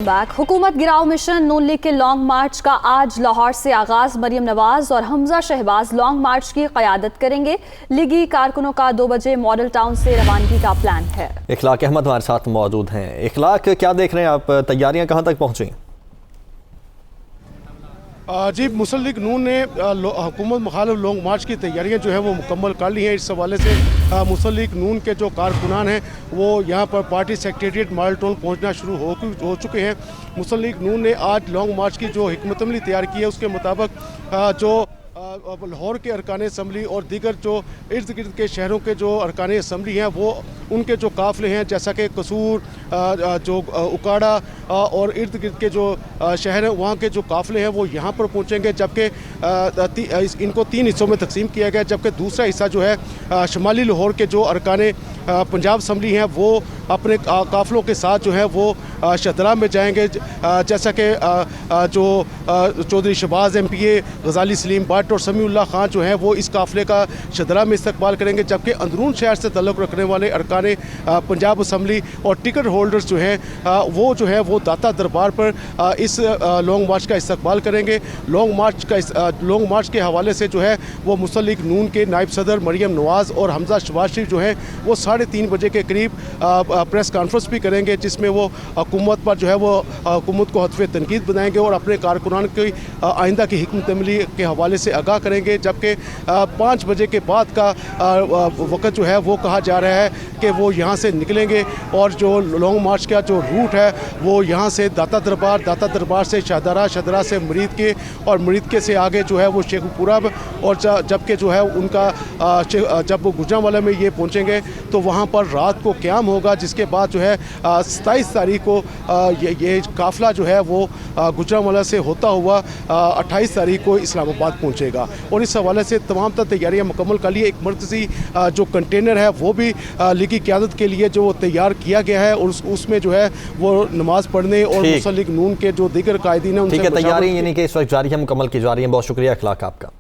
हुकूमत गिराव मिशन नून लीग के लॉन्ग मार्च का आज लाहौर से आगाज। मरियम नवाज और हमजा शहबाज लॉन्ग मार्च की क़यादत करेंगे। लीगी कारकुनों का 2 बजे मॉडल टाउन से रवानगी का प्लान है। इखलाक अहमद हमारे साथ मौजूद हैं। इखलाक, क्या देख रहे हैं आप, तैयारियां कहां तक पहुंची? जी, मुस्लिम लीग नून ने हुकूमत मुखालिफ लॉन्ग मार्च की तैयारियां जो है वो मुकम्मल कर ली हैं। इस हवाले से मुस्लिम लीग नून के जो कारकुनान हैं वो यहाँ पर पार्टी सेक्रेटरीट मॉडल टाउन पहुँचना शुरू हो चुके हैं। मुस्लिम लीग नून ने आज लॉन्ग मार्च की जो हिकमत अमली तैयार की है उसके मुताबिक जो लाहौर के अरकान असम्बली और दीगर जो इर्द गिर्द के शहरों के जो अरकान असम्बली हैं वो उनके जो काफ़िले हैं, जैसा कि कसूर, जो उकाड़ा और इर्द गिर्द के जो शहर हैं वहाँ के जो काफ़िले हैं वो यहाँ पर पहुँचेंगे। जबकि इनको 3 हिस्सों में तकसीम किया गया, जबकि दूसरा हिस्सा जो है शुमाली लाहौर के जो अरकान पंजाब असम्बली हैं वो अपने काफ़िलों के साथ जो है वो शदरा में जाएंगे। जैसा कि जो चौधरी शहबाज MPA, गजाली सलीम भट्ट और समीउल्लाह खान जो हैं वो इस काफ़िले का शदरा में इस्तकबाल करेंगे। जबकि अंदरून शहर से तल्लुक़ रखने वाले अरकान पंजाब असम्बली और टिकट होल्डर्स जो हैं वो जो है वो दाता दरबार पर इस लॉन्ग मार्च का इस्तकबाल करेंगे। लॉन्ग मार्च के हवाले से जो है वो मुस्लिम लीग नून के नायब सदर मरियम नवाज़ और हमजा शहबाज शरीफ जो हैं वो 3:30 बजे के करीब प्रेस कॉन्फ्रेंस भी करेंगे, जिसमें वो हुकूमत पर जो है वो हुकूमत को हतफ़े तनकीद बनाएंगे और अपने कारकुनान की आइंदा की हिकमत अमली के हवाले से आगाह करेंगे। जबकि 5 बजे के बाद का वक़्त जो है वो कहा जा रहा है कि वो यहाँ से निकलेंगे और जो लॉन्ग मार्च का जो रूट है वो यहाँ से दाता दरबार से शाहदरा, शाहदरा से मुरीद के और मुरीद के से आगे जो है वो शेखुपुरा और जबकि जो है उनका जब वो गुजरांवाला में ये पहुँचेंगे तो वहाँ पर रात को क़याम होगा, जिसके बाद जो है 27 तारीख को ये काफ़िला जो है वो गुजरांवाला से होता हुआ 28 तारीख को इस्लामाबाद पहुँचेगा। और इस हवाले से तमाम तैयारियाँ मुकम्मल कर ली। एक मरकज़ी जो कंटेनर है वो भी लीगी क़यादत के लिए जो तैयार किया गया है और उसमें जो है वो नमाज पढ़ने और मुस्लिम लीग नून के जो दीगर कायदीन हैं उनसे तैयारी यानी कि इस वक्त जारी है, मुकम्मल की जा रही है। बहुत शुक्रिया इखलाक आपका।